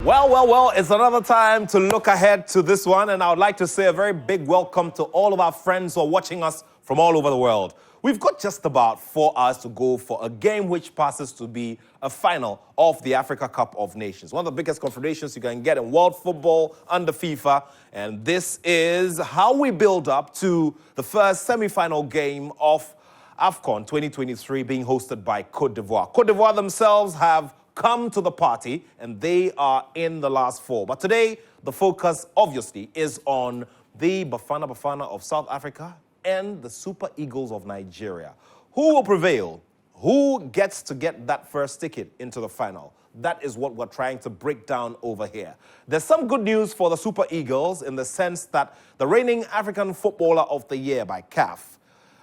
Well, it's another time to look ahead to this one, and I would like to say a very big welcome to all of our friends who are watching us from all over the world. We've got just about 4 hours to go for a game which passes to be a final of the Africa Cup of Nations, one of the biggest confederations you can get in world football under FIFA, and this is how we build up to the first semi-final game of AFCON 2023 being hosted by Côte d'Ivoire. Côte d'Ivoire themselves have come to the party, and they are in the last 4. But today, the focus, obviously, is on the Bafana Bafana of South Africa and the Super Eagles of Nigeria. Who will prevail? Who gets to get that first ticket into the final? That is what we're trying to break down over here. There's some good news for the Super Eagles in the sense that the reigning African Footballer of the Year by CAF,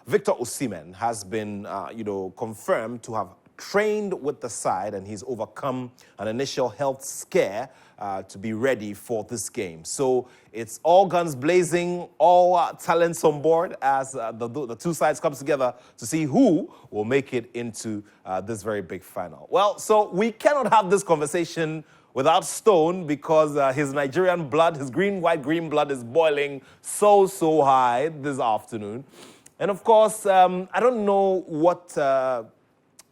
Victor Osimhen, has been, confirmed to have trained with the side, and he's overcome an initial health scare to be ready for this game. So it's all guns blazing, all talents on board as the two sides come together to see who will make it into this very big final. Well, so we cannot have this conversation without Stone because his Nigerian blood, his green, white, green blood is boiling so high this afternoon. And of course, I don't know what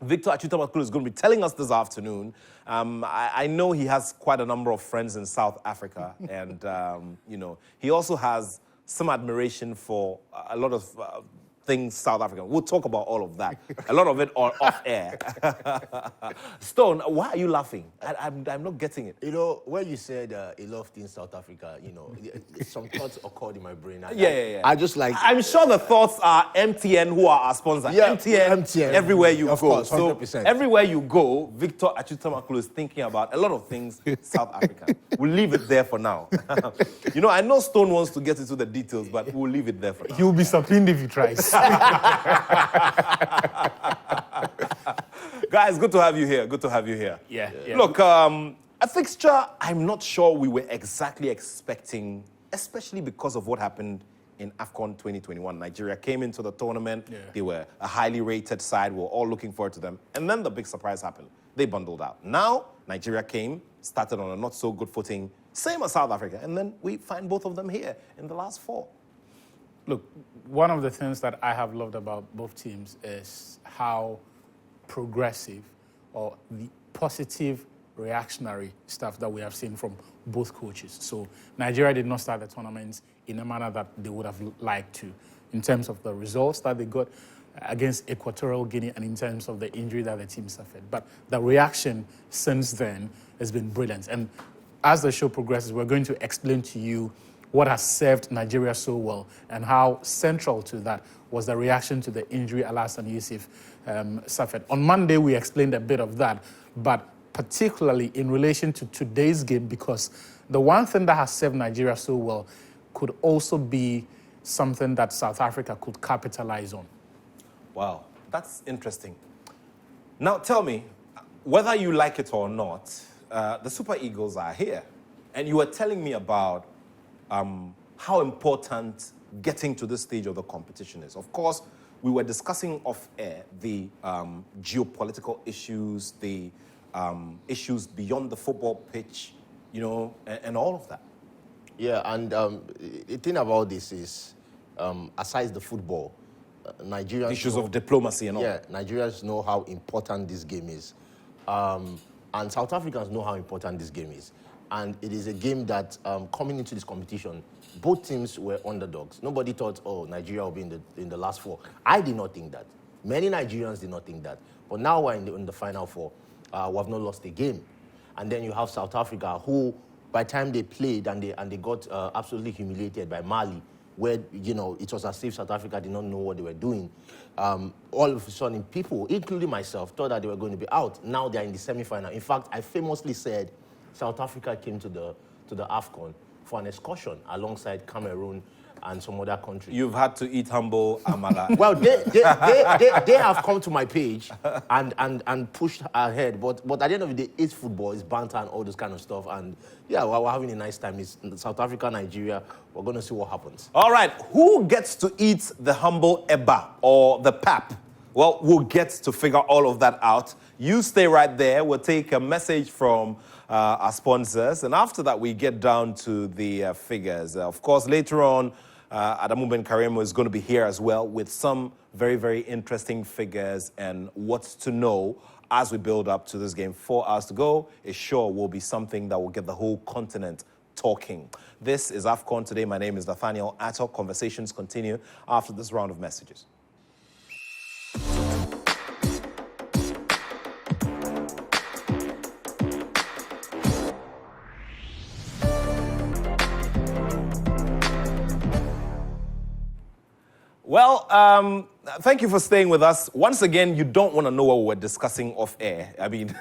Victor Achutamakulu is going to be telling us this afternoon. I know he has quite a number of friends in South Africa, and he also has some admiration for a lot of things South African. We'll talk about all of that. A lot of it off air. Stone, why are you laughing? I'm not getting it. You know, when you said a lot of things South Africa, some thoughts occurred in my brain. I just like... I'm sure the thoughts are MTN, who are our sponsor. Yeah, MTN, everywhere you of go. Course, 100%. So everywhere you go, Victor Achutamakulu is thinking about a lot of things South African. We'll leave it there for now. I know Stone wants to get into the details, but we'll leave it there for now. He'll be surprised if he tries. Guys, good to have you here. Good to have you here. Yeah. Look, a fixture I'm not sure we were exactly expecting, especially because of what happened in AFCON 2021. Nigeria came into the tournament. Yeah. They were a highly rated side. We were all looking forward to them. And then the big surprise happened. They bundled out. Now, Nigeria came, started on a not so good footing, same as South Africa. And then we find both of them here in the last 4. Look, one of the things that I have loved about both teams is how progressive or the positive reactionary stuff that we have seen from both coaches. So Nigeria did not start the tournament in a manner that they would have liked to, in terms of the results that they got against Equatorial Guinea and in terms of the injury that the team suffered. But the reaction since then has been brilliant. And as the show progresses, we're going to explain to you what has served Nigeria so well and how central to that was the reaction to the injury Alassane Youssef suffered. On Monday, we explained a bit of that, but particularly in relation to today's game, because the one thing that has served Nigeria so well could also be something that South Africa could capitalize on. Wow, that's interesting. Now, tell me, whether you like it or not, the Super Eagles are here. And you were telling me about how important getting to this stage of the competition is. Of course, we were discussing off air the geopolitical issues, the issues beyond the football pitch, and all of that. Yeah, and the thing about this is, aside the football, Nigerians... Issues of diplomacy and all. Yeah, Nigerians know how important this game is. And South Africans know how important this game is. And it is a game that, coming into this competition, both teams were underdogs. Nobody thought, Nigeria will be in the last 4. I did not think that. Many Nigerians did not think that. But now we're in the final 4. We have not lost a game. And then you have South Africa, who, by the time they played and they got absolutely humiliated by Mali, where, it was as if South Africa did not know what they were doing. All of a sudden, people, including myself, thought that they were going to be out. Now they're in the semi-final. In fact, I famously said South Africa came to the AFCON for an excursion alongside Cameroon and some other countries. You've had to eat humble amala. Well, they have come to my page and pushed ahead, but at the end of the day, it's football, it's banter and all this kind of stuff. And yeah, we're having a nice time. It's South Africa, Nigeria. We're going to see what happens. All right, who gets to eat the humble eba or the pap Well, we'll get to figure all of that out. You stay right there. We'll take a message from our sponsors. And after that, we get down to the figures. Of course, later on, Adamu Ben Karimo is going to be here as well with some very, very interesting figures and what's to know as we build up to this game. 4 hours to go. It sure will be something that will get the whole continent talking. This is AFCON Today. My name is Nathaniel Atto. Conversations continue after this round of messages. Well, thank you for staying with us. Once again, you don't want to know what we're discussing off air. I mean,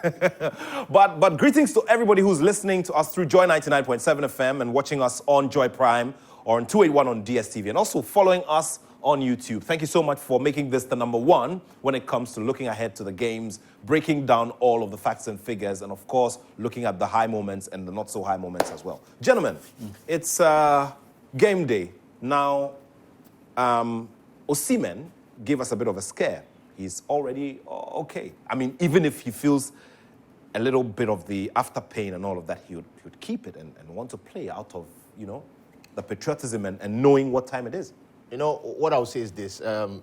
but greetings to everybody who's listening to us through Joy 99.7 FM and watching us on Joy Prime or on 281 on DSTV and also following us on YouTube. Thank you so much for making this the number one when it comes to looking ahead to the games, breaking down all of the facts and figures, and of course, looking at the high moments and the not so high moments as well. Gentlemen, it's game day. Now, Osimhen gave us a bit of a scare. He's already okay. I mean, even if he feels a little bit of the after pain and all of that, he would keep it and want to play out of, the patriotism and knowing what time it is. What I would say is this.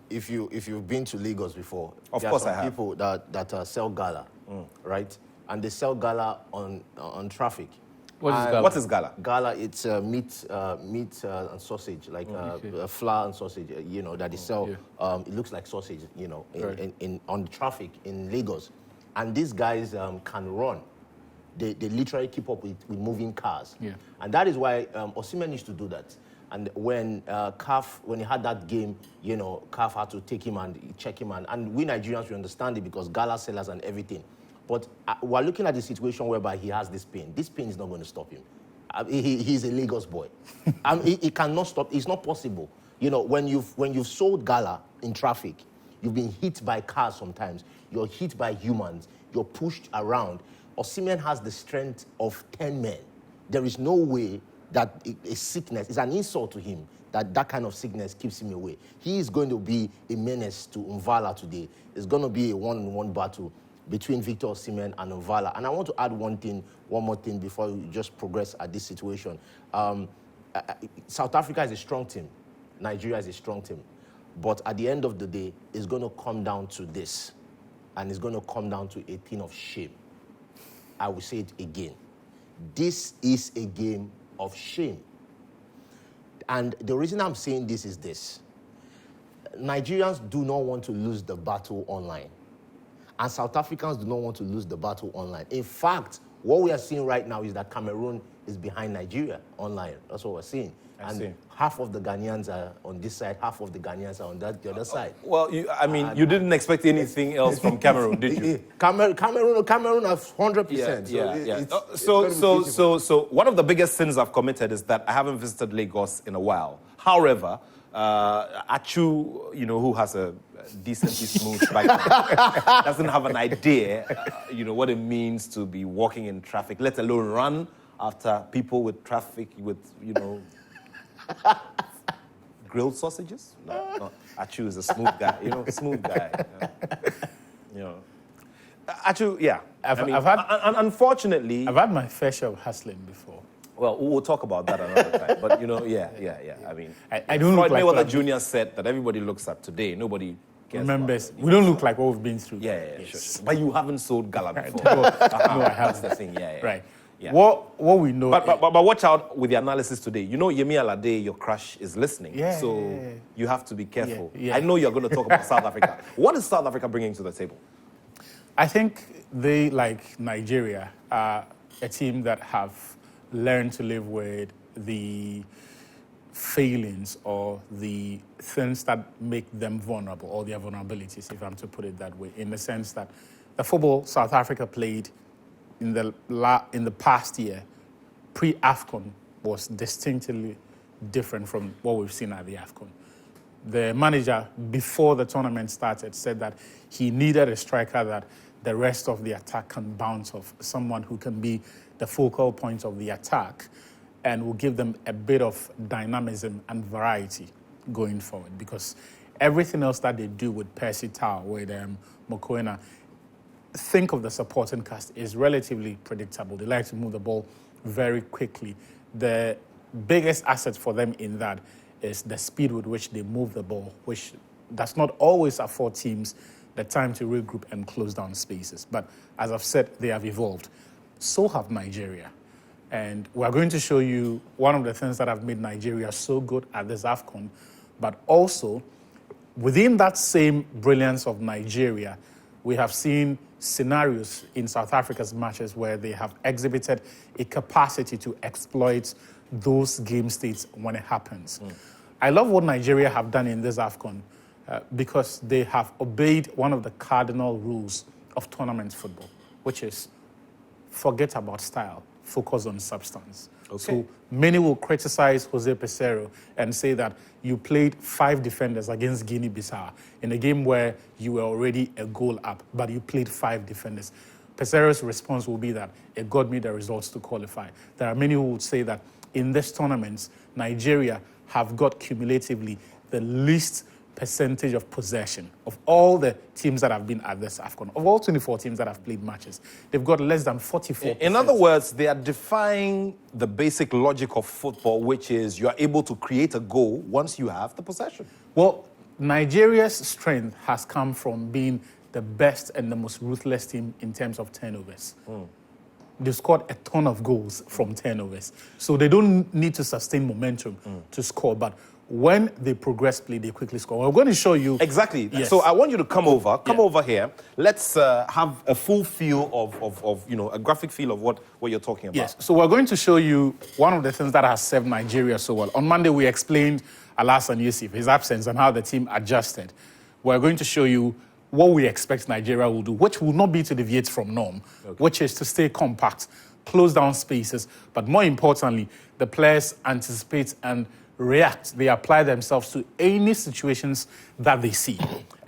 If you've been to Lagos before, of course I have. People that sell gala, right? And they sell gala on traffic. What is gala? Gala, it's meat and sausage, like flour and sausage, that they sell. Yeah. It looks like sausage, on the traffic in Lagos. And these guys can run. They literally keep up with moving cars. Yeah. And that is why Osimhen used to do that. And when when he had that game, CAF had to take him and check him. And we Nigerians, we understand it because gala sellers and everything. But we're looking at the situation whereby he has this pain. This pain is not going to stop him. He's a Lagos boy. He cannot stop. It's not possible. When you've sold gala in traffic, you've been hit by cars sometimes. You're hit by humans. You're pushed around. Osimhen has the strength of 10 men. There is no way that a sickness is an insult to him, that kind of sickness keeps him away. He is going to be a menace to Mvala today. It's going to be a one-on-one battle between Victor Osimhen and Mvala. And I want to add one more thing before we just progress at this situation. South Africa is a strong team. Nigeria is a strong team. But at the end of the day, it's going to come down to this. And it's going to come down to a thing of shame. I will say it again. This is a game of shame. And the reason I'm saying this is this. Nigerians do not want to lose the battle online. And South Africans do not want to lose the battle online. In fact, what we are seeing right now is that Cameroon is behind Nigeria online. That's what we're seeing. I see. Half of the Ghanaians are on this side, half of the Ghanaians are on the other side. Well, you didn't expect anything else from Cameroon, did you? Cameroon has 100%. So one of the biggest sins I've committed is that I haven't visited Lagos in a while. However, Achu, who has a decently smooth background, doesn't have an idea, what it means to be walking in traffic, let alone run after people with traffic, with, grilled sausages? No. Achu is a smooth guy, smooth guy. Achu, yeah. Unfortunately... I've had my fair share of hustling before. Well, we'll talk about that another time. But, yeah. I mean, I don't look like Mayweather Jr. said that everybody looks at today. Nobody cares remembers. We don't look like what we've been through. Yeah, sure. But you haven't sold gala before. No, I haven't. That's the thing, yeah. Right. Yeah. What we know... But watch out with the analysis today. Yemi Alade, your crush, is listening. Yeah. So you have to be careful. Yeah. I know you're going to talk about South Africa. What is South Africa bringing to the table? I think they, like Nigeria, are a team that have learned to live with the failings or the things that make them vulnerable, or their vulnerabilities, if I'm to put it that way, in the sense that the football South Africa played in the past year, pre-AFCON, was distinctly different from what we've seen at the AFCON. The manager, before the tournament started, said that he needed a striker that the rest of the attack can bounce off, someone who can be the focal point of the attack and will give them a bit of dynamism and variety going forward. Because everything else that they do with Percy Tau, with Mokoena, think of the supporting cast is relatively predictable. They like to move the ball very quickly. The biggest asset for them in that is the speed with which they move the ball, which does not always afford teams the time to regroup and close down spaces. But as I've said, they have evolved. So have Nigeria. And we're going to show you one of the things that have made Nigeria so good at this AFCON, but also within that same brilliance of Nigeria, we have seen scenarios in South Africa's matches where they have exhibited a capacity to exploit those game states when it happens. I love what Nigeria have done in this AFCON because they have obeyed one of the cardinal rules of tournament football, which is forget about style, focus on substance. Okay. So many will criticize Jose Peseiro and say that you played 5 defenders against Guinea-Bissau in a game where you were already a goal up, but you played 5 defenders. Peseiro's response will be that it got me the results to qualify. There are many who would say that in this tournament, Nigeria have got cumulatively the least percentage of possession of all the teams that have been at this AFCON. Of all 24 teams that have played matches, they've got less than 44%. In other words, they are defying the basic logic of football, which is you are able to create a goal once you have the possession. Well, Nigeria's strength has come from being the best and the most ruthless team in terms of turnovers. They scored a ton of goals from turnovers. So they don't need to sustain momentum to score. But when they progress play, they quickly score. We're going to show you. Exactly. Yes. So I want you to come over here. Let's have a full feel of a graphic feel of what you're talking about. Yes. So we're going to show you one of the things that has served Nigeria so well. On Monday, we explained Alassane Yusuf, his absence, and how the team adjusted. We're going to show you what we expect Nigeria will do, which will not be to deviate from norm, which is to stay compact, close down spaces, but more importantly, the players anticipate and react. They apply themselves to any situations that they see.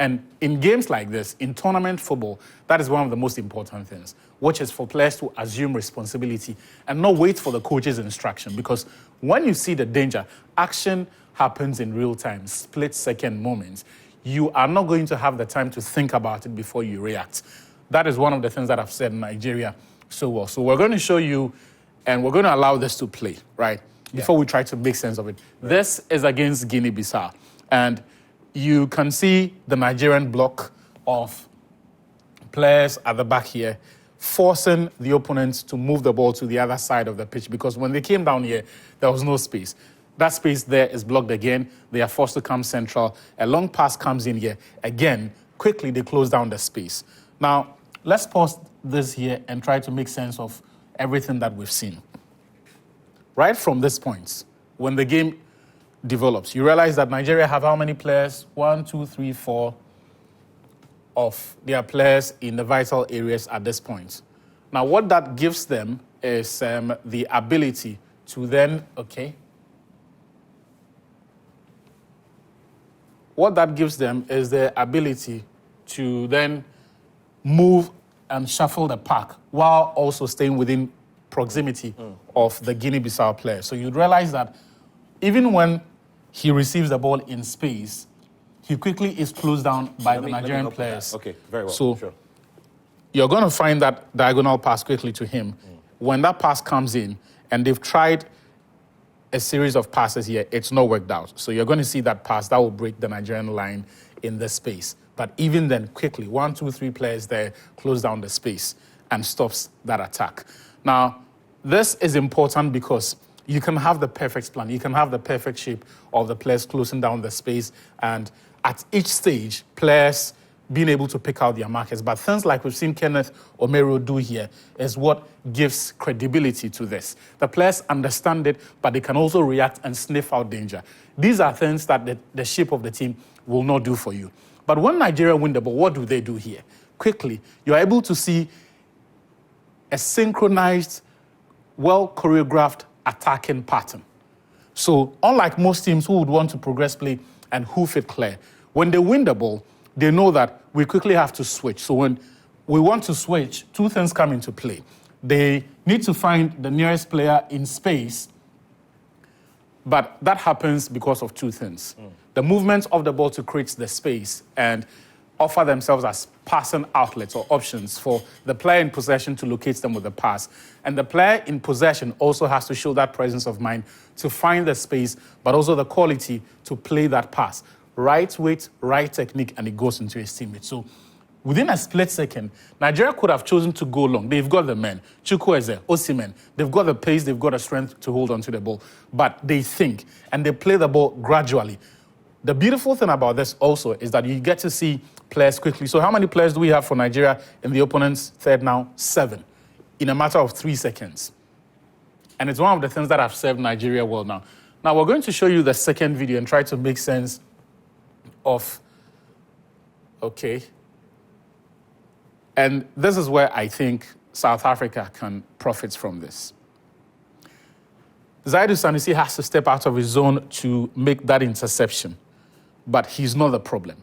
And in games like this, in tournament football, that is one of the most important things, which is for players to assume responsibility and not wait for the coach's instruction. Because when you see the danger, action happens in real time, split-second moments. You are not going to have the time to think about it before you react. That is one of the things that I've said in Nigeria so well. So we're going to show you, and we're going to allow this to play, right? Before we try to make sense of it. Right. This is against Guinea-Bissau. And you can see the Nigerian block of players at the back here forcing the opponents to move the ball to the other side of the pitch, because when they came down here, there was no space. That space there is blocked again. They are forced to come central. A long pass comes in here. Again, quickly they close down the space. Now, let's pause this here and try to make sense of everything that we've seen. Right from this point, when the game develops, you realize that Nigeria have how many players? 1, 2, 3, 4 of their players in the vital areas at this point. Now, what that gives them is the ability to then, what that gives them is the ability to then move and shuffle the pack while also staying within proximity of the Guinea-Bissau player. So you'd realize that even when he receives the ball in space, he quickly is closed down by the Nigerian players. Okay, very well. So sure. You're going to find that diagonal pass quickly to him. When that pass comes in, and they've tried a series of passes here, it's not worked out. So you're going to see that pass that will break the Nigerian line in the space. But even then, quickly, 1, 2, 3 players there close down the space and stops that attack. Now, this is important because you can have the perfect plan. You can have the perfect shape of the players closing down the space, and at each stage, players being able to pick out their markers. But things like we've seen Kenneth Omero do here is what gives credibility to this. The players understand it, but they can also react and sniff out danger. These are things that the shape of the team will not do for you. But when Nigeria win the ball, what do they do here? Quickly, you're able to see a synchronized, well-choreographed attacking pattern. So unlike most teams who would want to progress play and hoof it clear, when they win the ball, they know that we quickly have to switch. So when we want to switch, 2 things come into play. They need to find the nearest player in space But that happens because of two things. The movement of the ball to create the space and offer themselves as passing outlets or options for the player in possession to locate them with the pass. And the player in possession also has to show that presence of mind to find the space, but also the quality to play that pass. Right weight, right technique, and it goes into his teammate. So within a split second, Nigeria could have chosen to go long. They've got the men, Chukwueze, Osimhen. They've got the pace, they've got the strength to hold onto the ball. But they think, and they play the ball gradually. The beautiful thing about this also is that you get to see players quickly. So how many players do we have for Nigeria in the opponent's third now? 7, in a matter of 3 seconds. And it's one of the things that have served Nigeria well now. Now, we're going to show you the second video and try to make sense of, okay. And this is where I think South Africa can profit from this. Zaidu Sanusi has to step out of his zone to make that interception, but he's not the problem.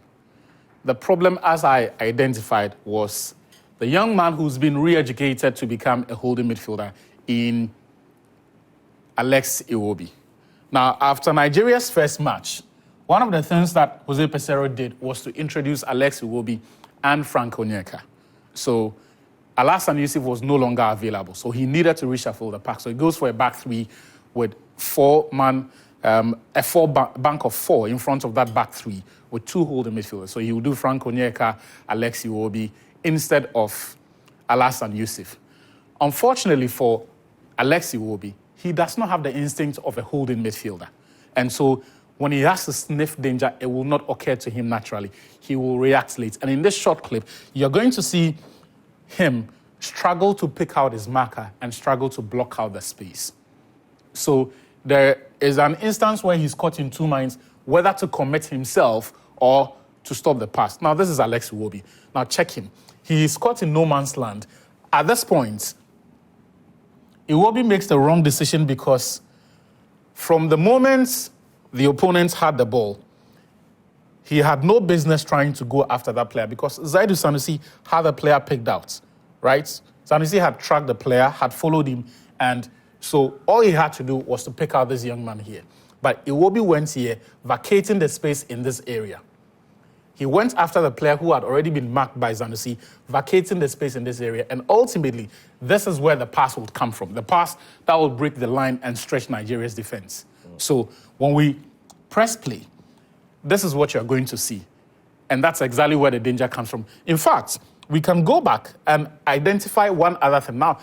The problem, as I identified, was the young man who's been re-educated to become a holding midfielder in Alex Iwobi. Now, after Nigeria's first match, one of the things that Jose Peseiro did was to introduce Alex Iwobi and Frank Onyeka. So Alassane Yusuf was no longer available, so he needed to reshuffle the pack. So he goes for a back three with bank of 4 in front of that back three with 2 holding midfielders. So he will do Frank Onyeka, Alex Iwobi instead of Alassane Yusuf. Unfortunately for Alex Iwobi, he does not have the instinct of a holding midfielder. And so when he has to sniff danger, it will not occur to him naturally. He will react late. And in this short clip, you're going to see him struggle to pick out his marker and struggle to block out the space. So there is an instance where he's caught in 2 minds whether to commit himself or to stop the pass. Now, this is Alex Iwobi. Now, check him. He is caught in no man's land. At this point, Iwobi makes the wrong decision because from the moment the opponents had the ball, he had no business trying to go after that player because Zaidu Sanusi had the player picked out, right? Sanusi had tracked the player, had followed him, and so all he had to do was to pick out this young man here. But Iwobi went here, vacating the space in this area. He went after the player who had already been marked by Sanusi, vacating the space in this area, and ultimately, this is where the pass would come from. The pass that will break the line and stretch Nigeria's defense. So when we press play, this is what you're going to see. And that's exactly where the danger comes from. In fact, we can go back and identify one other thing. Now,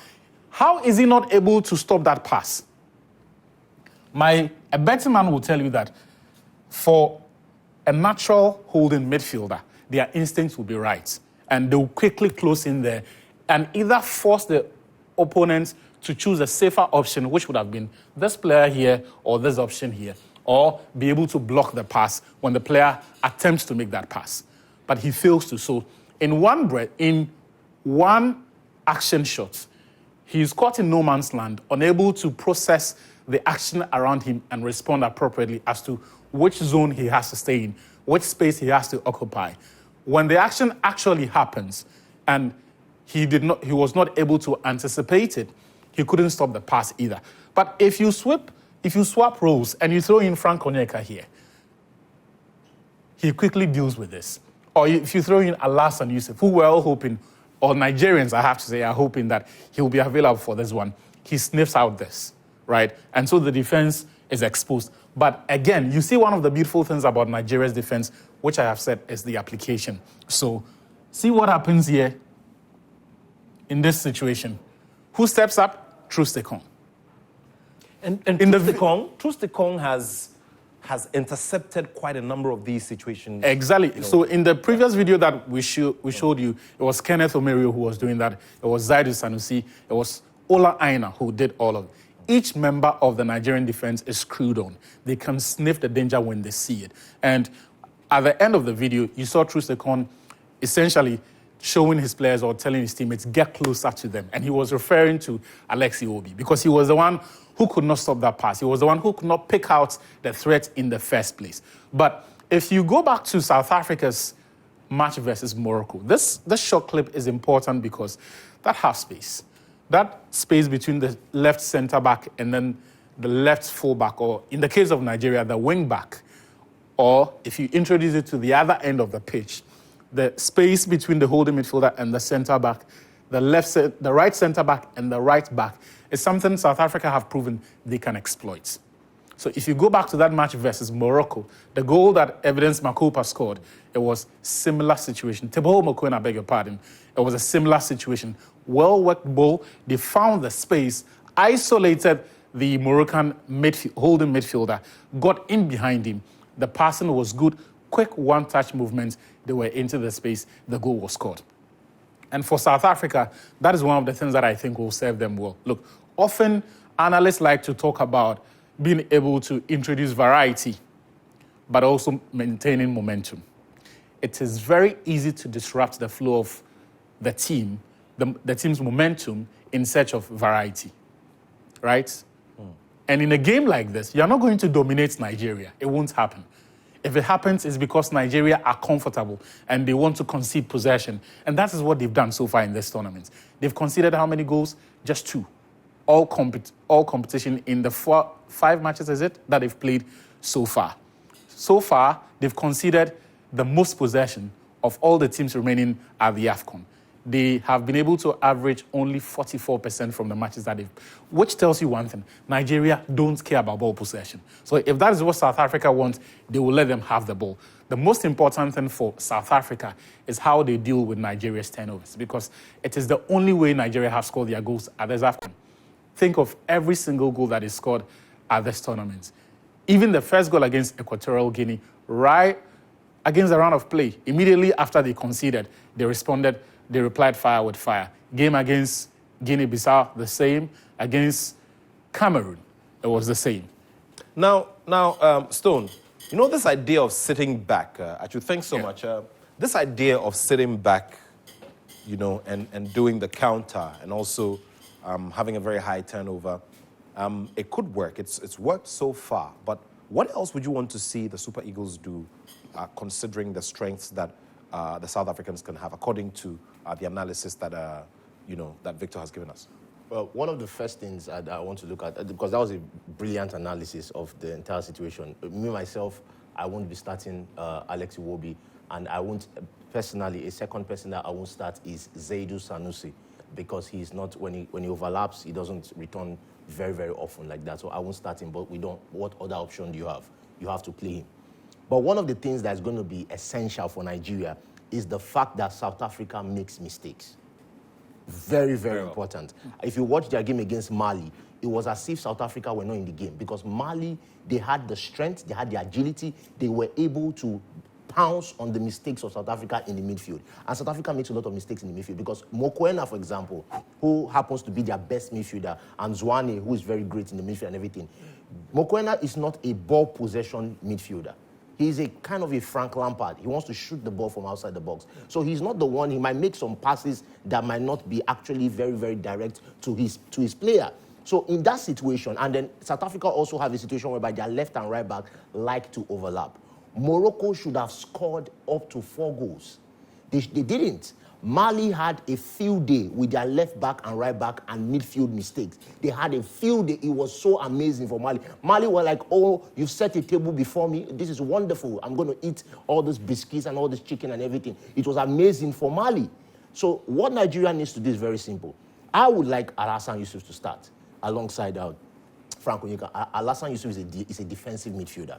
how is he not able to stop that pass? A betting man will tell you that for a natural holding midfielder, their instincts will be right. And they'll quickly close in there and either force the opponent to choose a safer option, which would have been this player here or this option here, or be able to block the pass when the player attempts to make that pass. But he fails to. So in one action shot, he's caught in no man's land, unable to process the action around him and respond appropriately as to which zone he has to stay in, which space he has to occupy. When the action actually happens and he was not able to anticipate it, he couldn't stop the pass either. But if you swap roles and you throw in Frank Onyeka here, he quickly deals with this. Or if you throw in Alassane Yusuf, who we're all hoping, or Nigerians, I have to say, are hoping that he'll be available for this one, he sniffs out this, right? And so the defense is exposed. But again, you see one of the beautiful things about Nigeria's defense, which I have said is the application. So see what happens here in this situation. Who steps up? Trustekong. And Trustekong has intercepted quite a number of these situations. Exactly. So in the previous video that we showed you, it was Kenneth Omerio who was doing that. It was Zaidu Sanusi. It was Ola Aina who did all of it. Each member of the Nigerian defense is screwed on. They can sniff the danger when they see it. And at the end of the video, you saw Trustekong essentially showing his players or telling his teammates, get closer to them. And he was referring to Alex Iwobi because he was the one who could not stop that pass. He was the one who could not pick out the threat in the first place. But if you go back to South Africa's match versus Morocco, this short clip is important because that half space, that space between the left centre back and then the left fullback, or in the case of Nigeria, the wing back, or if you introduce it to the other end of the pitch, the space between the holding midfielder and the centre back, the right centre back and the right back is something South Africa have proven they can exploit. So if you go back to that match versus Morocco, the goal that Evidence Makopa scored, it was similar situation. Teboho Mokoena, I beg your pardon. It was a similar situation. Well-worked ball. They found the space, isolated the Moroccan holding midfielder, got in behind him. The passing was good. Quick one-touch movements. They were into the space. The goal was scored. And for South Africa, that is one of the things that I think will serve them well. Look, often analysts like to talk about being able to introduce variety, but also maintaining momentum. It is very easy to disrupt the flow of the team, the team's momentum in search of variety, right? And in a game like this, you're not going to dominate Nigeria. It won't happen. If it happens, it's because Nigeria are comfortable and they want to concede possession. And that is what they've done so far in this tournament. They've conceded how many goals? Just 2. All competition in the 5 matches, is it, that they've played so far. So far, they've conceded the most possession of all the teams remaining at the AFCON. They have been able to average only 44% from the matches that they've, which tells you one thing: Nigeria don't care about ball possession. So if that is what South Africa wants, they will let them have the ball. The most important thing for South Africa is how they deal with Nigeria's turnovers, because it is the only way Nigeria have scored their goals at this AFCON. Think of every single goal that is scored at this tournament. Even the first goal against Equatorial Guinea, right against the round of play, immediately after they conceded, they replied fire with fire. Game against Guinea-Bissau, the same. Against Cameroon, it was the same. Now, Stone, you know this idea of sitting back, Achu, thanks so much. This idea of sitting back, you know, and doing the counter and also having a very high turnover, it could work. It's worked so far. But what else would you want to see the Super Eagles do, considering the strengths that the South Africans can have, according to the analysis that, that Victor has given us? Well, one of the first things I want to look at, because that was a brilliant analysis of the entire situation. Me, myself, I won't be starting Alex Iwobi, and I won't, personally, a second person that I won't start is Zaidu Sanusi, because he's not, when he overlaps, he doesn't return very, very often like that. So I won't start him, but what other option do you have? You have to play him. But one of the things that's going to be essential for Nigeria is the fact that South Africa makes mistakes. Very, very important. If you watch their game against Mali, it was as if South Africa were not in the game, because Mali, they had the strength, they had the agility, they were able to pounce on the mistakes of South Africa in the midfield. And South Africa makes a lot of mistakes in the midfield, because Mokoena, for example, who happens to be their best midfielder, and Zwane, who is very great in the midfield and everything, Mokoena is not a ball possession midfielder. He's a kind of a Frank Lampard. He wants to shoot the ball from outside the box. So he's not the one. He might make some passes that might not be actually very, very direct to his player. So in that situation, and then South Africa also have a situation whereby their left and right back like to overlap. Morocco should have scored up to 4 goals. They didn't. Mali had a field day with their left back and right back and midfield mistakes. They had a field day. It was so amazing for Mali. Mali were like, oh, you've set a table before me. This is wonderful. I'm going to eat all these biscuits and all this chicken and everything. It was amazing for Mali. So what Nigeria needs to do is very simple. I would like Alassane Yusuf to start alongside Frank Onyeka. Alassane Yusuf is a defensive midfielder.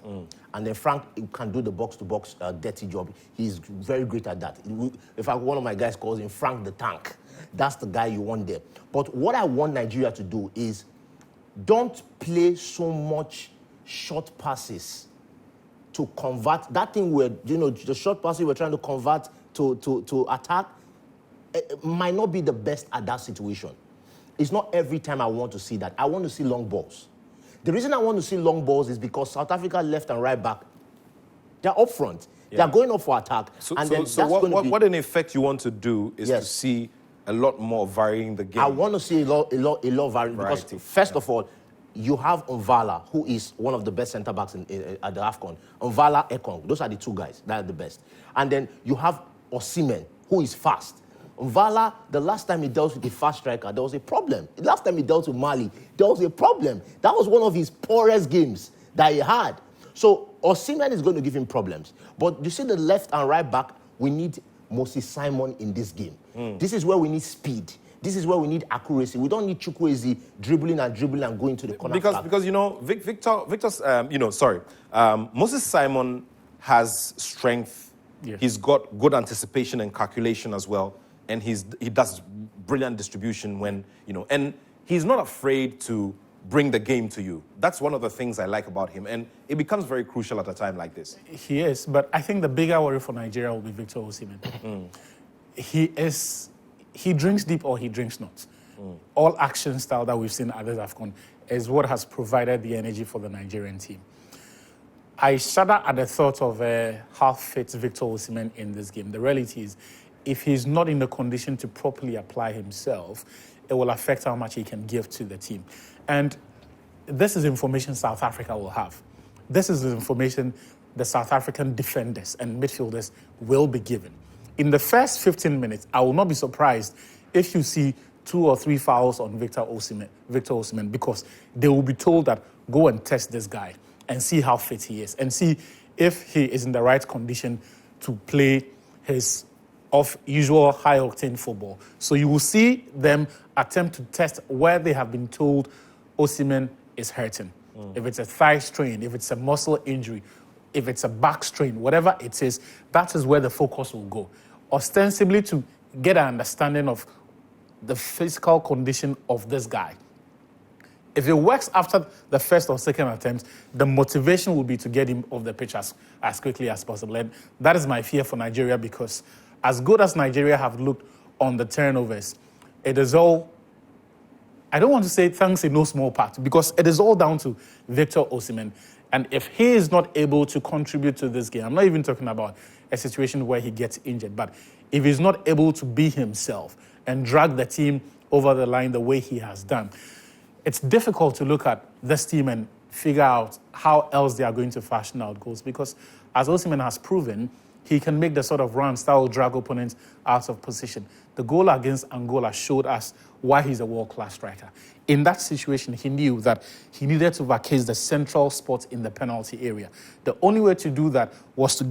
And then Frank can do the box-to-box dirty job. He's very great at that. In fact, one of my guys calls him Frank the Tank. That's the guy you want there. But what I want Nigeria to do is don't play so much short passes to convert. That thing where, the short passes we're trying to convert to attack, it might not be the best at that situation. It's not every time I want to see that. I want to see long balls. The reason I want to see long balls is because South Africa left and right back, they're up front. Yeah. They're going up for attack. So what in effect you want to do is to see a lot more varying the game. I want to see a lot varying, because first of all, you have Mvala, who is one of the best centre-backs at the AFCON. Mvala, Ekong, those are the 2 guys that are the best. And then you have Osimhen, who is fast. Vala, the last time he dealt with a fast striker, there was a problem. The last time he dealt with Mali, there was a problem. That was one of his poorest games that he had. So Osimhen is going to give him problems. But you see the left and right back, we need Moses Simon in this game. This is where we need speed. This is where we need accuracy. We don't need Chukwueze dribbling and going to the corner. Because you know, Moses Simon has strength. Yes. He's got good anticipation and calculation as well. And he does brilliant distribution when, you know, and he's not afraid to bring the game to you. That's one of the things I like about him. And it becomes very crucial at a time like this. He is, but I think the bigger worry for Nigeria will be Victor Osimhen. He drinks deep or he drinks not. All action style that we've seen at this AFCON is what has provided the energy for the Nigerian team. I shudder at the thought of how fit Victor Osimhen in this game. The reality is, if he's not in the condition to properly apply himself, it will affect how much he can give to the team. And this is information South Africa will have. This is the information the South African defenders and midfielders will be given. In the first 15 minutes, I will not be surprised if you see 2 or 3 fouls on Victor Osimhen, because they will be told that go and test this guy and see how fit he is and see if he is in the right condition to play his usual high-octane football. So you will see them attempt to test where they have been told Osimhen is hurting. If it's a thigh strain, if it's a muscle injury, if it's a back strain, whatever it is, that is where the focus will go. Ostensibly to get an understanding of the physical condition of this guy. If it works after the first or second attempt, the motivation will be to get him off the pitch as quickly as possible. And that is my fear for Nigeria, because as good as Nigeria have looked on the turnovers, it is all, I don't want to say thanks in no small part, because it is all down to Victor Osimhen. And if he is not able to contribute to this game, I'm not even talking about a situation where he gets injured, but if he's not able to be himself and drag the team over the line the way he has done, it's difficult to look at this team and figure out how else they are going to fashion out goals, because as Osimhen has proven, he can make the sort of runs that will drag opponents out of position. The goal against Angola showed us why he's a world-class striker. In that situation, he knew that he needed to vacate the central spot in the penalty area. The only way to do that was to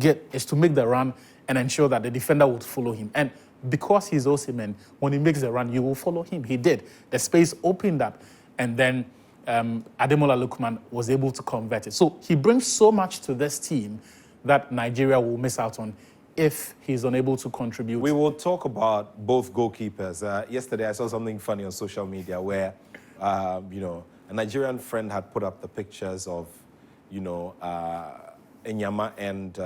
make the run and ensure that the defender would follow him. And because he's Osimhen, when he makes the run, you will follow him. He did. The space opened up, and then Ademola Lookman was able to convert it. So he brings so much to this team that Nigeria will miss out on if he's unable to contribute. We will talk about both goalkeepers. Yesterday, I saw something funny on social media where, a Nigerian friend had put up the pictures of, Enyama and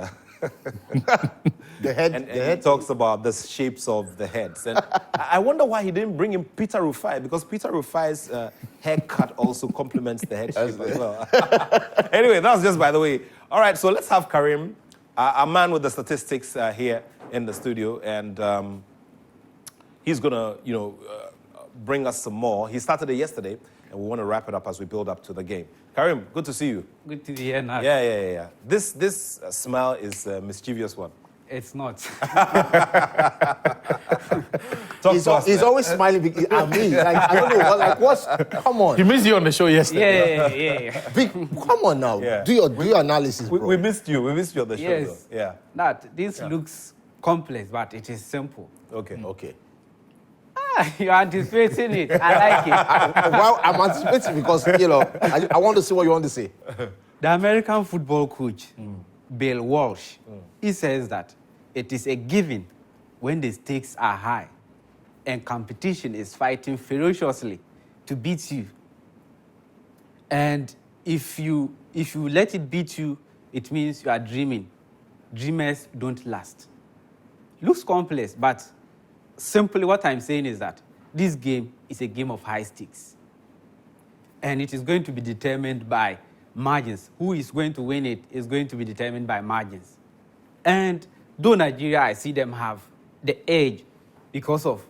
the head. and he talks about the shapes of the heads. And I wonder why he didn't bring in Peter Rufai, because Peter Rufai's haircut also complements the head shape as well. Anyway, that's just by the way. All right, so let's have Karim, a man with the statistics here in the studio, and he's going to, bring us some more. He started it yesterday, and we want to wrap it up as we build up to the game. Karim, good to see you. Good to be here now. Yeah. This smile is a mischievous one. It's not. He's always smiling at me. Like, I don't know. What's... Come on. He missed you on the show yesterday. Yeah. Big, come on now. Yeah. Do your analysis, bro. We missed you. We missed you on the show, Yes. though. Yeah. This looks complex, but it is simple. Okay. You're anticipating it. I like it. Well, I'm anticipating because, I want to see what you want to say. The American football coach, Bill Walsh, he says that it is a given when the stakes are high and competition is fighting ferociously to beat you. And if you let it beat you, it means you are dreaming. Dreamers don't last. Looks complex, but simply what I'm saying is that this game is a game of high stakes. And it is going to be determined by margins. Who is going to win it is going to be determined by margins. And though Nigeria, I see them have the edge because of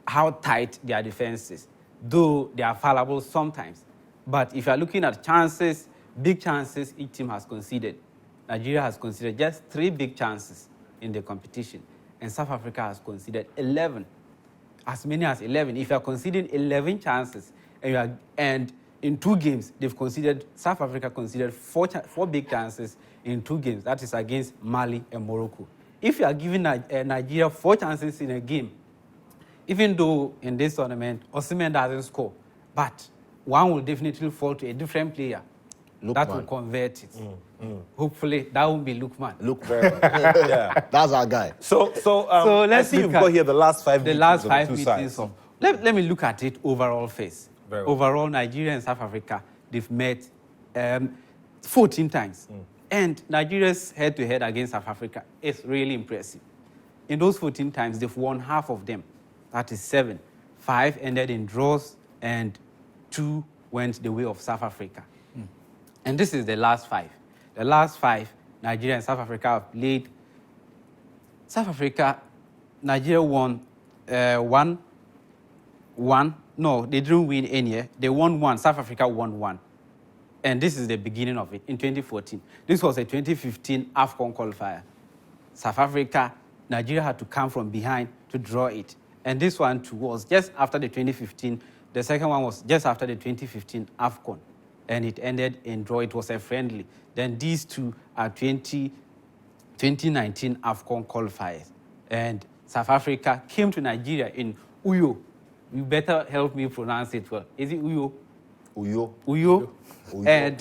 how tight their defense is, though they are fallible sometimes. But if you are looking at chances, big chances each team has conceded, Nigeria has conceded just 3 big chances in the competition, and South Africa has conceded 11. as many as 11. If you are conceding 11 chances, and in 2 games, South Africa conceded 4 big chances in 2 games. That is against Mali and Morocco. If you are giving Nigeria 4 chances in a game, even though in this tournament, Osimhen doesn't score, but one will definitely fall to a different player that will convert it. Hopefully, that won't be Lookman. Look very Yeah. That's our guy. So let's I see you've got here the last 5 the meetings last of 5 the two meetings. sides. Let me look at it overall first. Very well. Overall, Nigeria and South Africa, they've met 14 times. And Nigeria's head-to-head against South Africa is really impressive. In those 14 times, they've won half of them. That is 7. 5 ended in draws, and 2 went the way of South Africa. And this is the last 5. The last 5, Nigeria and South Africa have played. South Africa, Nigeria won 1. No, they didn't win any. They won 1. South Africa won 1. And this is the beginning of it in 2014. This was a 2015 AFCON qualifier. South Africa, Nigeria had to come from behind to draw it. And this one too was just after the 2015. The second one was just after the 2015 AFCON. And it ended in draw. It was a friendly. Then these two are 2019 AFCON qualifiers. And South Africa came to Nigeria in Uyo. You better help me pronounce it well. Is it Uyo? Uyo. Uyo. And,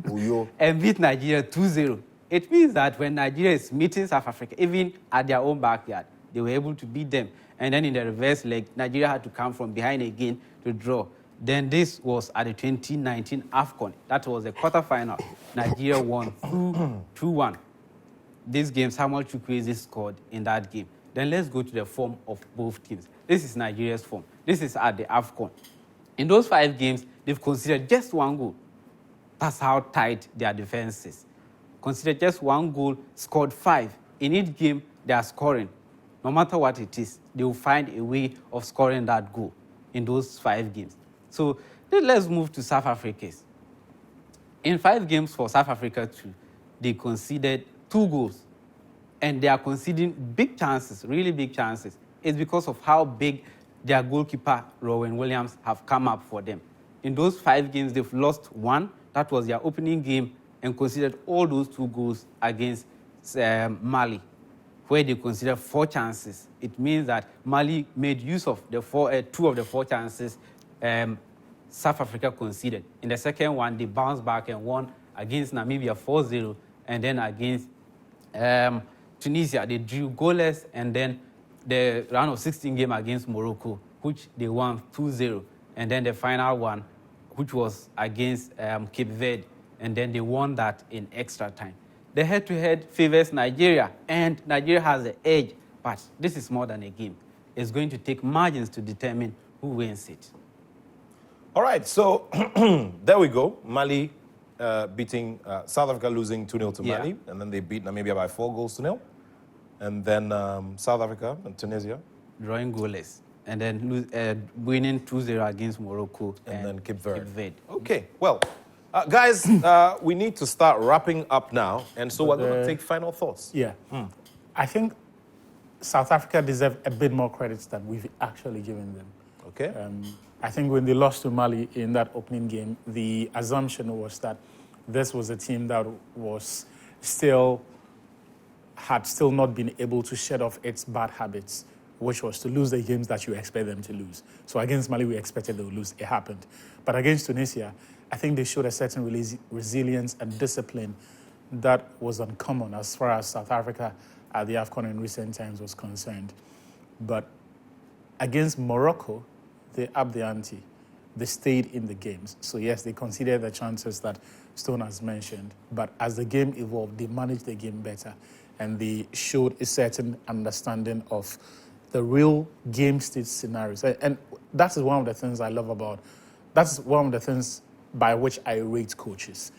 Uyo. and beat Nigeria 2-0. It means that when Nigeria is meeting South Africa, even at their own backyard, they were able to beat them. And then in the reverse leg, Nigeria had to come from behind again to draw. Then this was at the 2019 AFCON. That was the quarterfinal. Nigeria won 2-1. This game, Samuel Chukwueze scored in that game. Then let's go to the form of both teams. This is Nigeria's form. This is at the AFCON. In those 5 games, they've conceded just 1 goal. That's how tight their defense is. Conceded just 1 goal, scored 5. In each game, they are scoring. No matter what it is, they will find a way of scoring that goal in those 5 games. So let's move to South Africa's. In 5 games for South Africa too, they conceded 2 goals. And they are conceding big chances, really big chances. It's because of how big their goalkeeper, Rowan Williams, have come up for them. In those 5 games, they've lost 1. That was their opening game, and conceded all those 2 goals against Mali, where they considered 4 chances. It means that Mali made use of the 2 of the 4 chances South Africa conceded. In the second one, they bounced back and won against Namibia 4-0, and then against Tunisia, they drew goalless, and then the round of 16 game against Morocco, which they won 2-0, and then the final one, which was against Cape Verde, and then they won that in extra time. The head-to-head favors Nigeria, and Nigeria has the edge, but this is more than a game. It's going to take margins to determine who wins it. All right, so there we go. Mali beating South Africa, losing 2-0 to Mali, and then they beat Namibia by 4-0. And then South Africa and Tunisia. Drawing goalless. And then winning 2-0 against Morocco. And then Cape Verde. Cape Verde. Okay, well, guys, we need to start wrapping up now. And so we're going to take final thoughts. Yeah. I think South Africa deserve a bit more credit than we've actually given them. Okay. I think when they lost to Mali in that opening game, the assumption was that this was a team that had still not been able to shed off its bad habits, which was to lose the games that you expect them to lose. So against Mali, we expected they would lose. It happened. But against Tunisia, I think they showed a certain resilience and discipline that was uncommon as far as South Africa at the AFCON in recent times was concerned. But against Morocco, they upped the ante. They stayed in the games. So yes, they conceded the chances that Stone has mentioned. But as the game evolved, they managed the game better. And they showed a certain understanding of the real game state scenarios. And that is one of the things I love about, that's one of the things by which I rate coaches.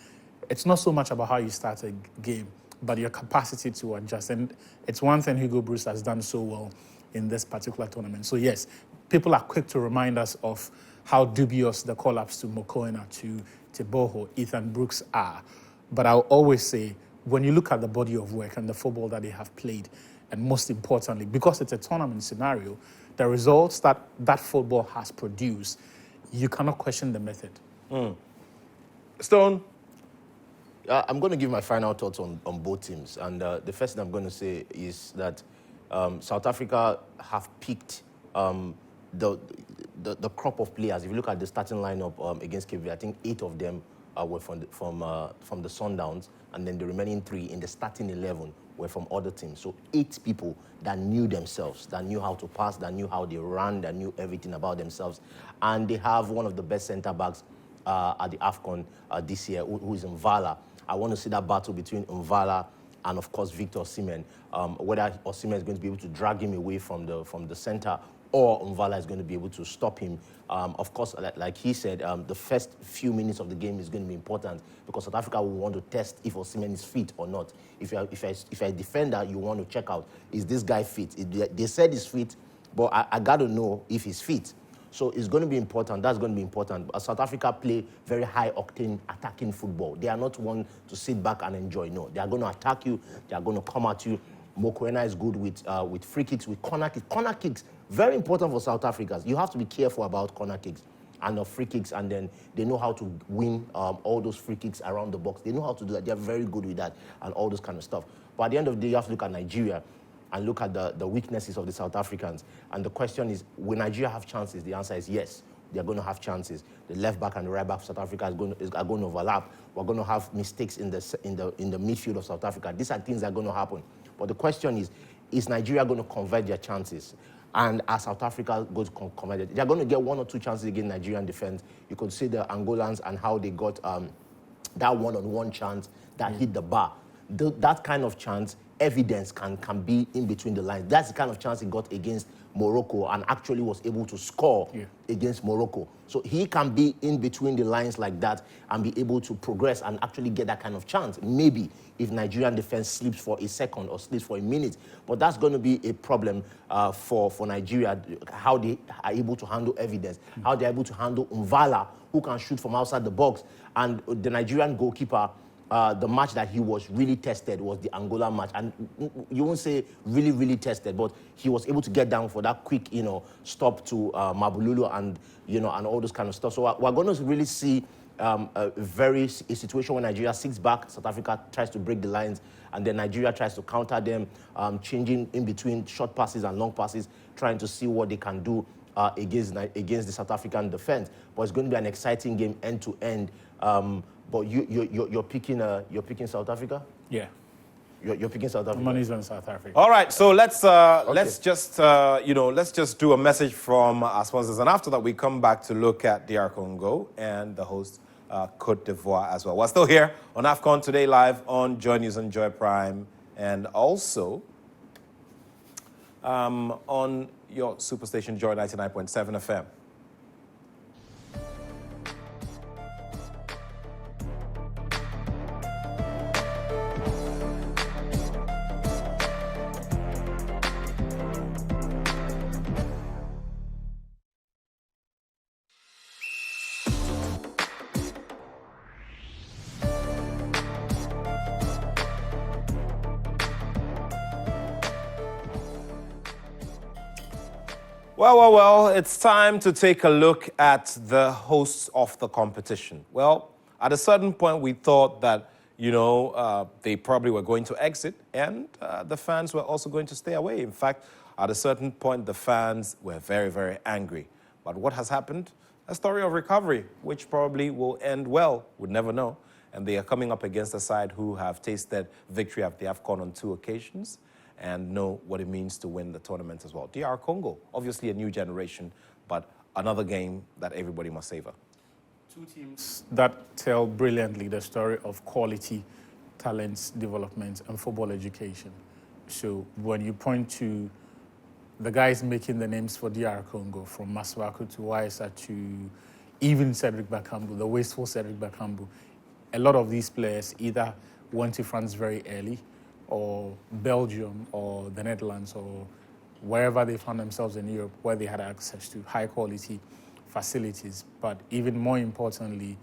It's not so much about how you start a game, but your capacity to adjust. And it's one thing Hugo Bruce has done so well in this particular tournament. So yes, people are quick to remind us of how dubious the call-ups to Mokoena, to Boho, Ethan Brooks are. But I'll always say, when you look at the body of work and the football that they have played, and most importantly, because it's a tournament scenario, the results that that football has produced, you cannot question the method. Stone? I'm going to give my final thoughts on both teams. And the first thing I'm going to say is that South Africa have picked the crop of players. If you look at the starting lineup against Cape Verde, I think 8 of them were from the Sundowns, and then the remaining 3 in the starting 11 were from other teams. So 8 people that knew themselves, that knew how to pass, that knew how they ran, that knew everything about themselves. And they have one of the best centre-backs at the AFCON this year, who is Mvala. I want to see that battle between Mvala and, of course, Victor Osimhen. Whether Osimhen is going to be able to drag him away from the centre, or Mvala is going to be able to stop him. Of course, like he said, the first few minutes of the game is going to be important because South Africa will want to test if Osimhen is fit or not. If you're a defender, you want to check out, is this guy fit? They said he's fit, but I got to know if he's fit. So it's going to be important. That's going to be important. South Africa play very high-octane attacking football. They are not one to sit back and enjoy. No, they are going to attack you. They are going to come at you. Mokoena is good with free kicks, with corner kicks. Corner kicks, very important for South Africans. You have to be careful about corner kicks and free kicks, and then they know how to win all those free kicks around the box. They know how to do that. They are very good with that and all those kind of stuff. But at the end of the day, you have to look at Nigeria and look at the weaknesses of the South Africans. And the question is, will Nigeria have chances? The answer is yes. They're going to have chances. The left back and the right back of South Africa are going to overlap. We're going to have mistakes in the midfield of South Africa. These are things that are going to happen. But the question is Nigeria going to convert their chances? And as South Africa goes to convert it, they're going to get 1 or 2 chances against Nigerian defense. You could see the Angolans and how they got that one-on-one chance that hit the bar. That kind of chance, evidence can be in between the lines. That's the kind of chance he got against Morocco and actually was able to score against Morocco. So he can be in between the lines like that and be able to progress and actually get that kind of chance. Maybe if Nigerian defense sleeps for a second or sleeps for a minute. But that's going to be a problem for Nigeria, how they are able to handle evidence, how they're able to handle Mvala, who can shoot from outside the box. And the Nigerian goalkeeper, the match that he was really tested was the Angola match. And you won't say really, really tested, but he was able to get down for that quick, stop to Mabululu and all those kind of stuff. So we're going to really see a situation where Nigeria sits back, South Africa tries to break the lines, and then Nigeria tries to counter them, changing in between short passes and long passes, trying to see what they can do against the South African defense. But it's going to be an exciting game end to end. But you're picking South Africa? Yeah. You're picking South Africa. Money's on South Africa. All right, so let's just do a message from our sponsors, and after that we come back to look at DR Congo and the host Cote d'Ivoire as well. We're still here on AFCON Today Live on Joy News and Joy Prime, and also on your superstation Joy 99.7 FM. Well, it's time to take a look at the hosts of the competition. Well, at a certain point, we thought that, they probably were going to exit, and the fans were also going to stay away. In fact, at a certain point, the fans were very, very angry. But what has happened? A story of recovery, which probably will end well. We'd never know. And they are coming up against a side who have tasted victory at the AFCON on 2 occasions and know what it means to win the tournament as well. DR Congo, obviously a new generation, but another game that everybody must savor. 2 teams that tell brilliantly the story of quality, talents, development, and football education. So when you point to the guys making the names for DR Congo, from Masuaku to Waisa to even Cedric Bakambu, the wasteful Cedric Bakambu, a lot of these players either went to France very early, or Belgium, or the Netherlands, or wherever they found themselves in Europe, where they had access to high-quality facilities. But even more importantly,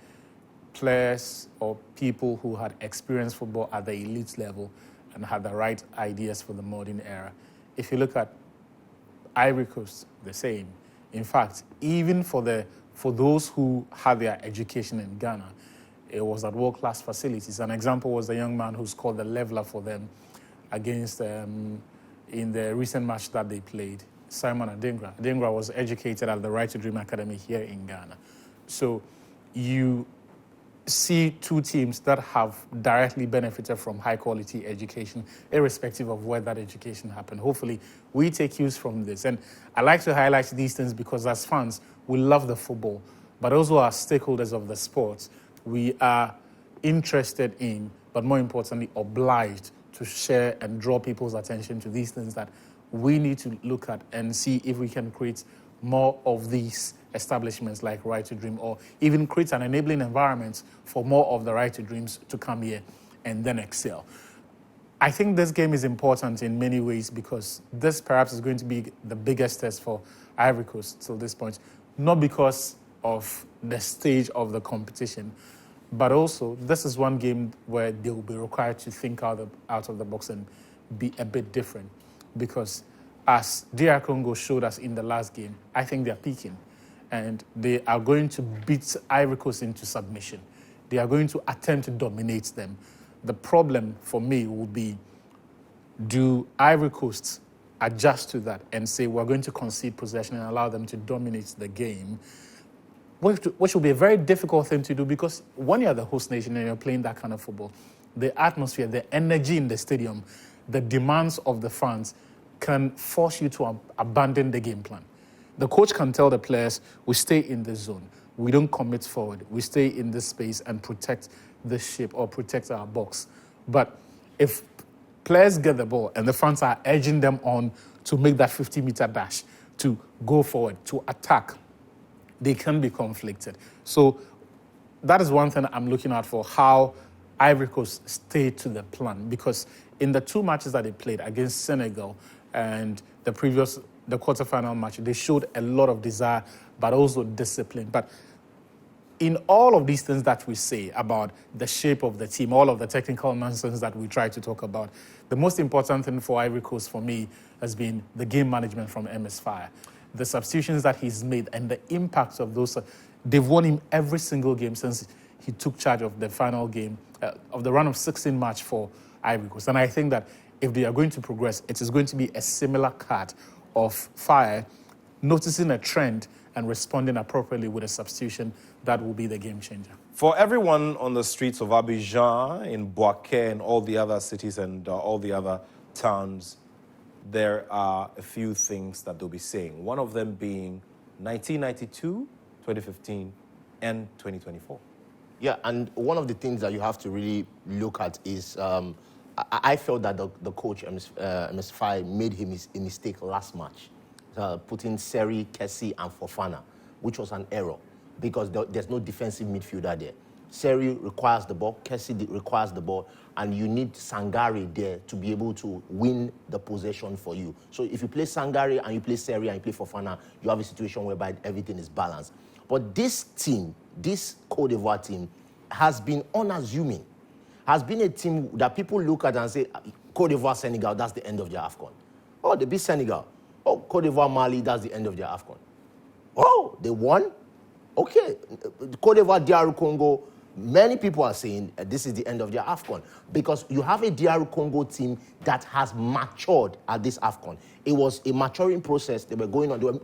players or people who had experienced football at the elite level and had the right ideas for the modern era. If you look at Ivory Coast, the same. In fact, even for those who had their education in Ghana, it was at world-class facilities. An example was the young man who scored the leveler for them against in the recent match that they played, Simon Adingra. Adingra was educated at the Right to Dream Academy here in Ghana. So you see two teams that have directly benefited from high-quality education, irrespective of where that education happened. Hopefully, we take cues from this. And I like to highlight these things because as fans, we love the football, but also as stakeholders of the sport, we are interested in, but more importantly, obliged to share and draw people's attention to these things that we need to look at and see if we can create more of these establishments like Right to Dream, or even create an enabling environment for more of the Right to Dreams to come here and then excel. I think this game is important in many ways because this perhaps is going to be the biggest test for Ivory Coast till this point, not because of the stage of the competition, but also this is one game where they will be required to think out of the box and be a bit different, because as DR Congo showed us in the last game, I think they're peaking and they are going to beat Ivory Coast into submission. They are going to attempt to dominate them. The problem for me will be, do Ivory Coast adjust to that and say we're going to concede possession and allow them to dominate the game, which will be a very difficult thing to do, because when you're the host nation and you're playing that kind of football, the atmosphere, the energy in the stadium, the demands of the fans can force you to abandon the game plan. The coach can tell the players, we stay in this zone. We don't commit forward. We stay in this space and protect the ship or protect our box. But if players get the ball and the fans are urging them on to make that 50-meter dash, to go forward, to attack, they can be conflicted. So that is one thing I'm looking out for, how Ivory Coast stay to the plan. Because in the two matches that they played against Senegal and the quarterfinal match, they showed a lot of desire, but also discipline. But in all of these things that we say about the shape of the team, all of the technical nonsense that we try to talk about, the most important thing for Ivory Coast for me has been the game management from MS Fire. The substitutions that he's made and the impact of those. They've won him every single game since he took charge of the final game, of the round of 16 match for Ivory Coast. And I think that if they are going to progress, it is going to be a similar card of Fire, noticing a trend and responding appropriately with a substitution that will be the game changer. For everyone on the streets of Abidjan, in Boaké, and all the other cities and all the other towns, there are a few things that they'll be saying. One of them being 1992, 2015, and 2024. Yeah, and one of the things that you have to really look at is I felt that the coach, MS Fai, made him a mistake last match, putting Seri, Kessie, and Fofana, which was an error because there's no defensive midfielder there. Seri requires the ball, Kessie requires the ball, and you need Sangare there to be able to win the possession for you. So if you play Sangare and you play Seri and you play Fofana, you have a situation whereby everything is balanced. But this team, this Côte d'Ivoire team, has been unassuming, has been a team that people look at and say, Côte d'Ivoire, Senegal, that's the end of their AFCON. Oh, they beat Senegal. Oh, Côte d'Ivoire, Mali, that's the end of their AFCON. Oh, they won? Okay. Côte d'Ivoire, DR Congo, many people are saying this is the end of their AFCON because you have a DR Congo team that has matured at this AFCON. It was a maturing process. They were going on.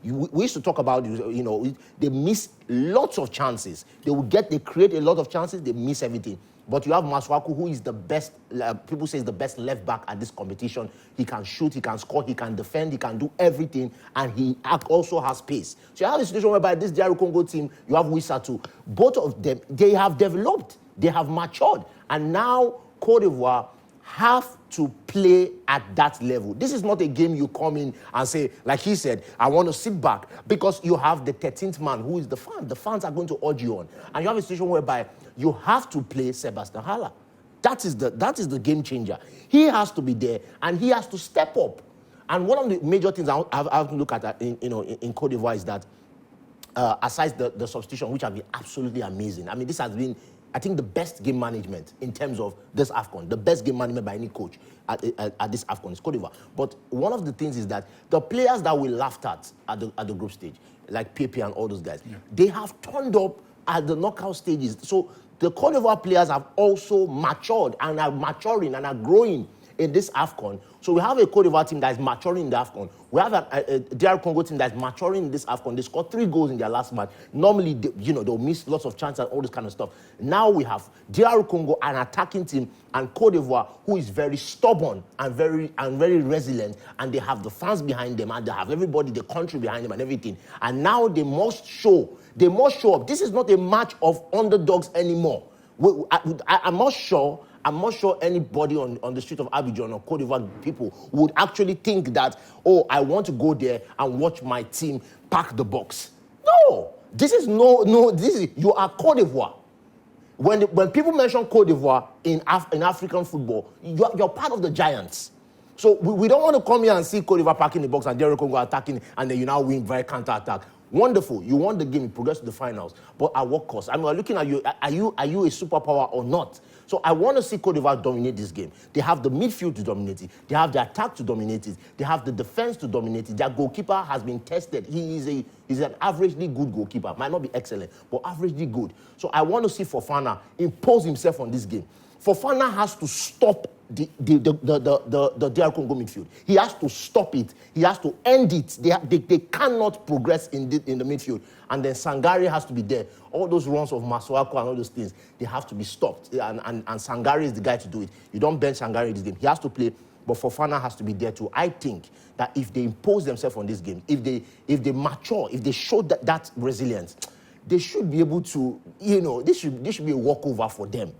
We used to talk about, they miss lots of chances. They create a lot of chances, they miss everything. But you have Masuaku, who is the best, people say is the best left back at this competition. He can shoot, he can score, he can defend, he can do everything, and he also has pace. So you have a situation whereby this DR Congo team, you have Wisatu. Both of them, they have developed, they have matured, and now Côte d'Ivoire have to play at that level. This is not a game you come in and say, like he said, I want to sit back, because you have the 13th man, who is the fan. The fans are going to urge you on. And you have a situation whereby you have to play Sebastian Haller. That is the game changer. He has to be there, and he has to step up. And one of the major things I have to look at in Côte d'Ivoire is that, aside the substitution, which have been absolutely amazing. I mean, this has been I think the best game management in terms of this AFCON, the best game management by any coach at this AFCON is Cote d'Ivoire. But one of the things is that the players that we laughed at the group stage, like Pepe and all those guys, they have turned up at the knockout stages. So the Cote d'Ivoire players have also matured and are maturing and are growing in this AFCON. So we have a Cote d'Ivoire team that is maturing in the AFCON. We have a DR Congo team that is maturing in this AFCON. They scored 3 goals in their last match. Normally, they'll miss lots of chances and all this kind of stuff. Now we have DR Congo, an attacking team, and Cote d'Ivoire, who is very stubborn and very resilient. And they have the fans behind them, and they have everybody, the country behind them and everything. And now they must show up. This is not a match of underdogs anymore. I'm not sure anybody on the street of Abidjan or Cote d'Ivoire people would actually think that, oh, I want to go there and watch my team pack the box. No, this is you are Cote d'Ivoire. When people mention Cote d'Ivoire in African football, you're part of the giants. So we don't want to come here and see Cote d'Ivoire packing the box and DR Congo attacking, and then you now win via counter-attack. Wonderful. You won the game, you progress to the finals. But at what cost? I mean, we're looking at you. Are you a superpower or not? So I want to see Cote d'Ivoire dominate this game. They have the midfield to dominate it. They have the attack to dominate it. They have the defense to dominate it. Their goalkeeper has been tested. He's an averagely good goalkeeper. Might not be excellent, but averagely good. So I want to see Fofana impose himself on this game. Fofana has to stop the DR Congo midfield. He has to stop it. He has to end it. They cannot progress in the midfield. And then Sangare has to be there. All those runs of Masuaku and all those things, they have to be stopped. And Sangare is the guy to do it. You don't bench Sangare in this game. He has to play, but Fofana has to be there too. I think that if they impose themselves on this game, if they mature, if they show that resilience, they should be able to, this should be a walkover for them.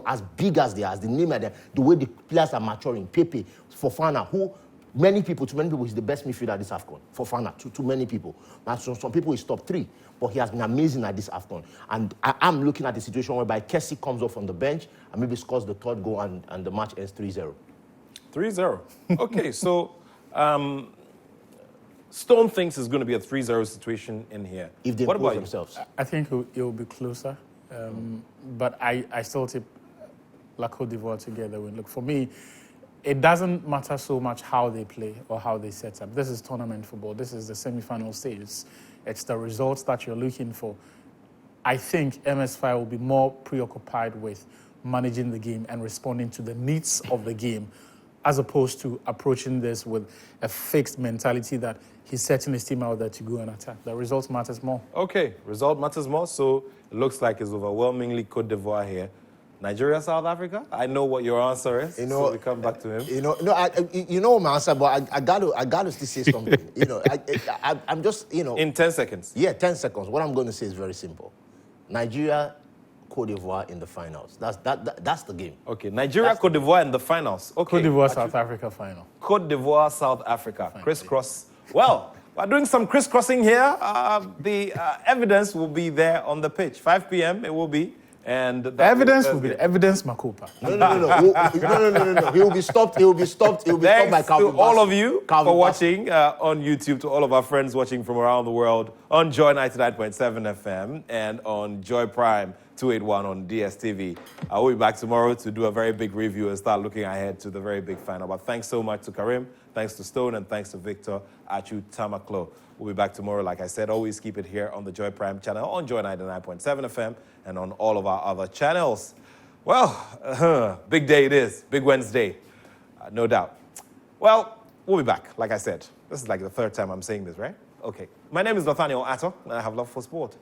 As big as they are, as the name of them, the way the players are maturing. Pepe, Fofana, who to many people, is the best midfielder at this AFCON. Fofana, to many people. Now, some people he's top 3, but he has been amazing at this AFCON. And I'm looking at the situation whereby Kessie comes off from the bench and maybe scores the 3rd goal and the match ends 3-0. 3-0. Okay, so Stone thinks it's going to be a 3-0 situation in here. If they impose themselves. I think it will be closer. But I still tip La Côte d'Ivoire together. Look, for me, it doesn't matter so much how they play or how they set up. This is tournament football. This is the semi-final stage. It's the results that you're looking for. I think MS5 will be more preoccupied with managing the game and responding to the needs of the game, as opposed to approaching this with a fixed mentality that he's setting his team out there to go and attack. The result matters more. Okay, result matters more. So it looks like it's overwhelmingly Cote d'Ivoire here. Nigeria, South Africa? I know what your answer is. So we come back to him. My answer, but I got to still say something. I'm just, In 10 seconds. Yeah, 10 seconds. What I'm going to say is very simple. Nigeria, Cote d'Ivoire in the finals. That's the game. Okay, Nigeria, Cote d'Ivoire in the finals. Okay. Cote d'Ivoire, South Africa final. Cote d'Ivoire, South Africa. Crisscross. Well, we're doing some crisscrossing here. The evidence will be there on the pitch. 5 p.m. it will be. And the evidence will be the evidence Makopa. No. He will be stopped. He will be stopped by Calvin. To all of you for watching on YouTube, to all of our friends watching from around the world on Joy 99.7 FM and on Joy Prime 281 on DSTV. I will be back tomorrow to do a very big review and start looking ahead to the very big final. But thanks so much to Karim, thanks to Stone, and thanks to Victor Achu Tamaklo. We'll be back tomorrow. Like I said, always keep it here on the Joy Prime channel, on Joy 99.7 FM, and on all of our other channels. Well, big day it is. Big Wednesday, no doubt. Well, we'll be back. Like I said, this is like the 3rd time I'm saying this, right? Okay. My name is Nathaniel Atto, and I have love for sport.